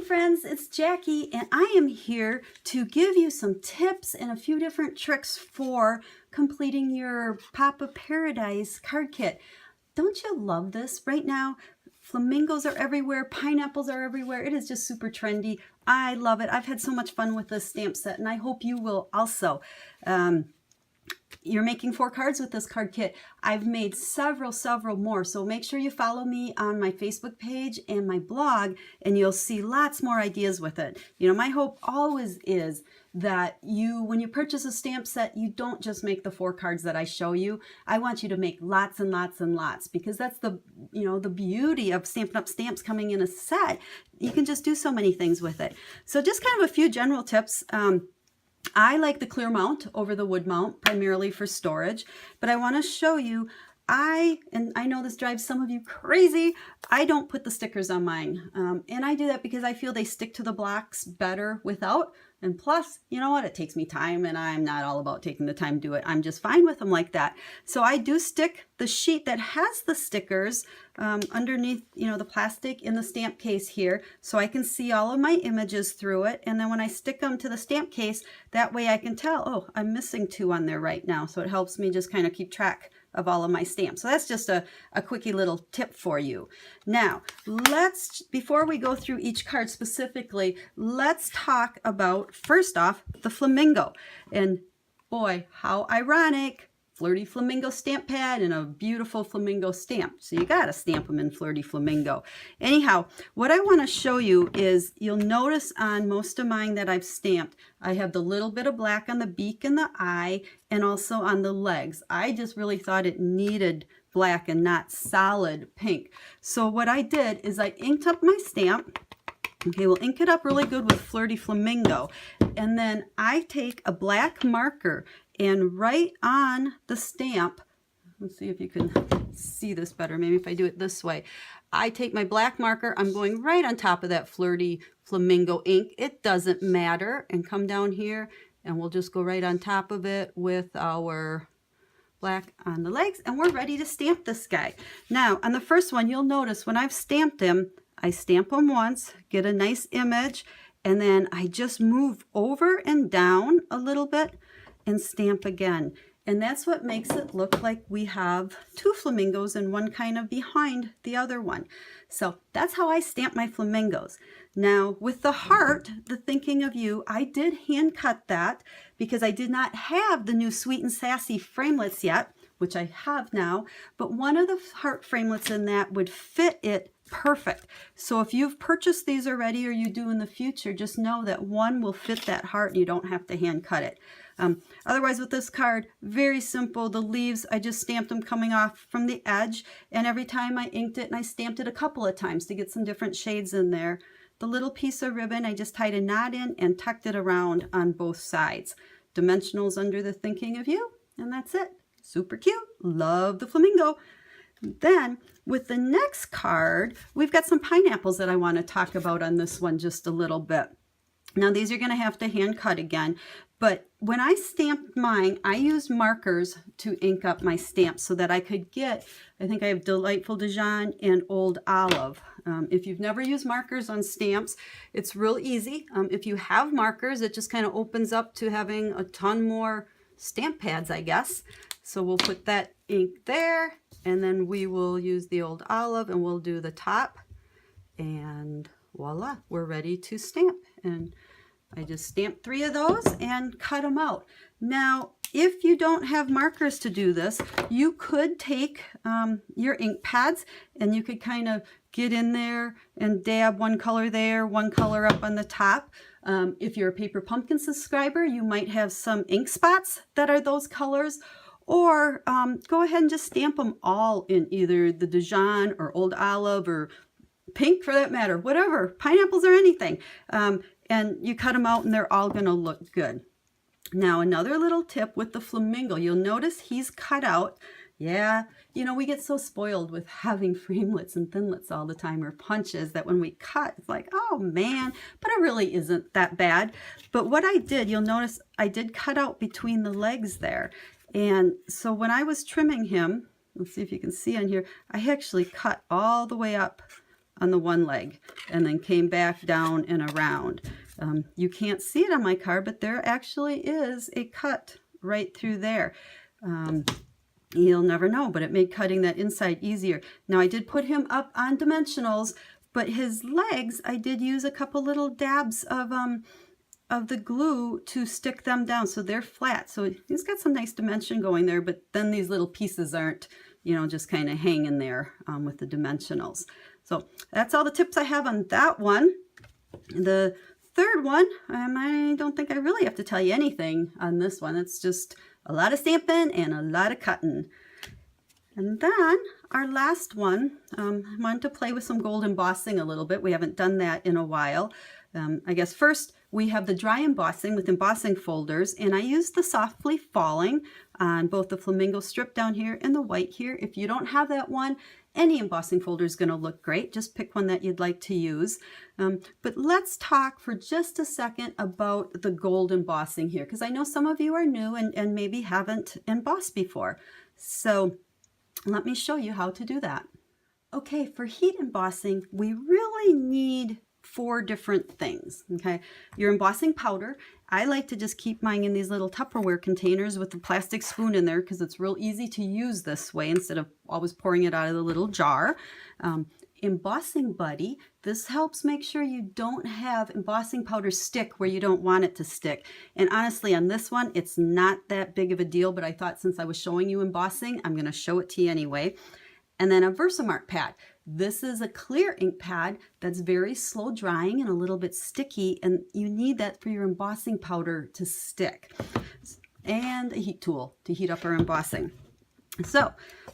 friends, it's Jackie and I am here to give you some tips and a few different tricks for completing your Papa Paradise card kit. Don't you love this? Right now, flamingos are everywhere, pineapples are everywhere. It is just super trendy. I love it. I've had so much fun with this stamp set and I hope you will also. You're making 4 cards with this card kit. I've made several more, so make sure you follow me on my Facebook page and my blog and you'll see lots more ideas with it. You know, my hope always is that when you purchase a stamp set, you don't just make the 4 cards that I show you. I want you to make lots and lots because that's the beauty of Stampin' Up! Stamps coming in a set. You can just do so many things with it. So just kind of a few general tips. I like the clear mount over the wood mount, primarily for storage, but I want to show you, and I know this drives some of you crazy, I don't put the stickers on mine. And I do that because I feel they stick to the blocks better without. And plus, you know what, it takes me time and I'm not all about taking the time to do it. I'm just fine with them like that. So I do stick the sheet that has the stickers underneath, the plastic in the stamp case here, so I can see all of my images through it. And then when I stick them to the stamp case, that way I can tell, oh, I'm missing 2 on there right now. So it helps me just kind of keep track of all of my stamps. So that's just a quickie little tip for you. Now, before we go through each card specifically, let's talk about, first off, the flamingo. And boy, how ironic. Flirty Flamingo stamp pad and a beautiful flamingo stamp. So you got to stamp them in Flirty Flamingo. Anyhow, what I want to show you is, you'll notice on most of mine that I've stamped, I have the little bit of black on the beak and the eye and also on the legs. I just really thought it needed black and not solid pink. So what I did is I inked up my stamp. Okay, we'll ink it up really good with Flirty Flamingo. And then I take a black marker and right on the stamp, let's see if you can see this better, maybe if I do it this way. I take my black marker, I'm going right on top of that Flirty Flamingo ink. It doesn't matter, and come down here and we'll just go right on top of it with our black on the legs, and we're ready to stamp this guy. Now, on the first one, you'll notice when I've stamped him, I stamp him once, get a nice image, and then I just move over and down a little bit and stamp again. And that's what makes it look like we have 2 flamingos and one kind of behind the other one. So that's how I stamp my flamingos. Now with the heart, the Thinking of You, I did hand cut that because I did not have the new Sweet and Sassy framelits yet, which I have now, but one of the heart framelits in that would fit it perfect. So if you've purchased these already or you do in the future, just know that one will fit that heart and you don't have to hand cut it. Otherwise with this card, very simple. The leaves, I just stamped them coming off from the edge, and every time I inked it and I stamped it a couple of times to get some different shades in there. The little piece of ribbon, I just tied a knot in and tucked it around on both sides. Dimensionals under the Thinking of You, and that's it. Super cute. Love the flamingo. Then with the next card, we've got some pineapples that I want to talk about on this one just a little bit. Now these are going to have to hand cut again, but when I stamped mine, I used markers to ink up my stamps so that I could get, I think I have Delightful Dijon and Old Olive. If you've never used markers on stamps, it's real easy. If you have markers, it just kind of opens up to having a ton more stamp pads, I guess. So we'll put that ink there, and then we will use the Old Olive and we'll do the top, and voila, we're ready to stamp. And I just stamped 3 of those and cut them out. Now, if you don't have markers to do this, you could take your ink pads and you could kind of get in there and dab one color there, one color up on the top. If you're a Paper Pumpkin subscriber, you might have some ink spots that are those colors. Or go ahead and just stamp them all in either the Dijon or Old Olive or pink for that matter, whatever, pineapples or anything. And you cut them out and they're all going to look good. Now another little tip with the flamingo, you'll notice he's cut out. Yeah, we get so spoiled with having framelits and thinlits all the time, or punches, that when we cut, it's like, oh man, but it really isn't that bad. But what I did, you'll notice I did cut out between the legs there. And so when I was trimming him, let's see if you can see on here, I actually cut all the way up on the one leg and then came back down and around. You can't see it on my card, but there actually is a cut right through there. You'll never know, but it made cutting that inside easier. Now I did put him up on dimensionals, but his legs, I did use a couple little dabs of the glue to stick them down so they're flat. So he's got some nice dimension going there, but then these little pieces aren't, you know, just kind of hanging there with the dimensionals. So that's all the tips I have on that one. The third one, I don't think I really have to tell you anything on this one. It's just a lot of stamping and a lot of cutting. And then our last one, I wanted to play with some gold embossing a little bit. We haven't done that in a while. I guess first we have the dry embossing with embossing folders, and I used the Softly Falling on both the flamingo strip down here and the white here. If you don't have that one, any embossing folder is going to look great. Just pick one that you'd like to use. But let's talk for just a second about the gold embossing here, because I know some of you are new and maybe haven't embossed before. So let me show you how to do that. Okay, for heat embossing, we really need 4 different things. Okay, your embossing powder. I like to just keep mine in these little Tupperware containers with the plastic spoon in there because it's real easy to use this way instead of always pouring it out of the little jar. Embossing Buddy, this helps make sure you don't have embossing powder stick where you don't want it to stick. And honestly, on this one, it's not that big of a deal, but I thought since I was showing you embossing, I'm going to show it to you anyway. And then a Versamark pad. This is a clear ink pad that's very slow drying and a little bit sticky, and you need that for your embossing powder to stick. And a heat tool to heat up our embossing. So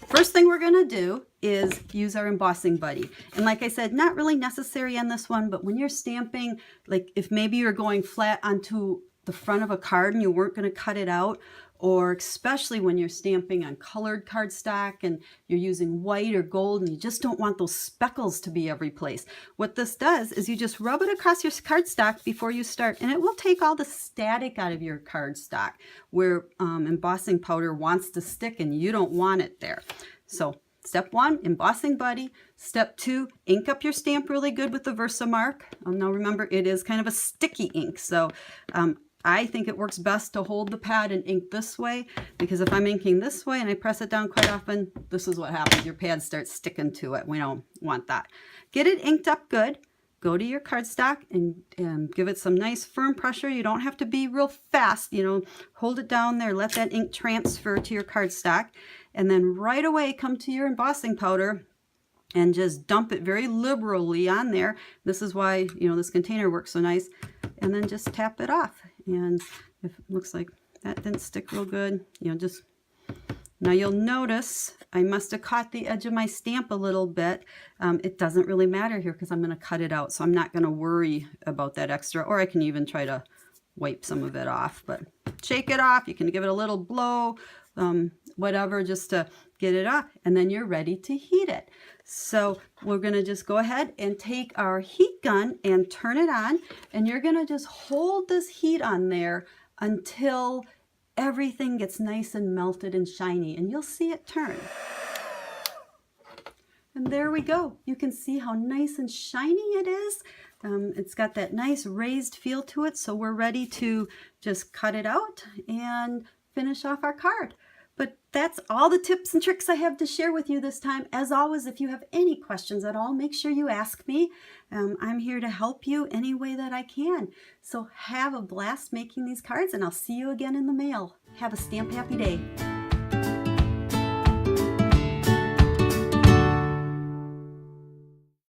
first thing we're going to do is use our Embossing Buddy. And like I said, not really necessary on this one, but when you're stamping, like if maybe you're going flat onto the front of a card and you weren't going to cut it out, or especially when you're stamping on colored cardstock and you're using white or gold and you just don't want those speckles to be every place. What this does is you just rub it across your cardstock before you start, and it will take all the static out of your cardstock where embossing powder wants to stick and you don't want it there. So step 1, Embossing Buddy. Step 2, ink up your stamp really good with the Versamark. Now remember, it is kind of a sticky ink, so I think it works best to hold the pad and ink this way, because if I'm inking this way and I press it down quite often, this is what happens. Your pad starts sticking to it. We don't want that. Get it inked up good. Go to your cardstock and give it some nice firm pressure. You don't have to be real fast, you know, hold it down there, let that ink transfer to your cardstock, and then right away come to your embossing powder and just dump it very liberally on there. This is why, you know, this container works so nice. And then just tap it off. And if it looks like that didn't stick real good, you know, just, now you'll notice I must have caught the edge of my stamp a little bit. It doesn't really matter here because I'm going to cut it out. So I'm not going to worry about that extra, or I can even try to wipe some of it off, but shake it off. You can give it a little blow, whatever, just to get it off, and then you're ready to heat it. So we're going to just go ahead and take our heat gun and turn it on, and you're going to just hold this heat on there until everything gets nice and melted and shiny, and you'll see it turn. And there we go. You can see how nice and shiny it is. It's got that nice raised feel to it, so we're ready to just cut it out and finish off our card. But that's all the tips and tricks I have to share with you this time. As always, if you have any questions at all, make sure you ask me. I'm here to help you any way that I can. So have a blast making these cards, and I'll see you again in the mail. Have a stamp happy day.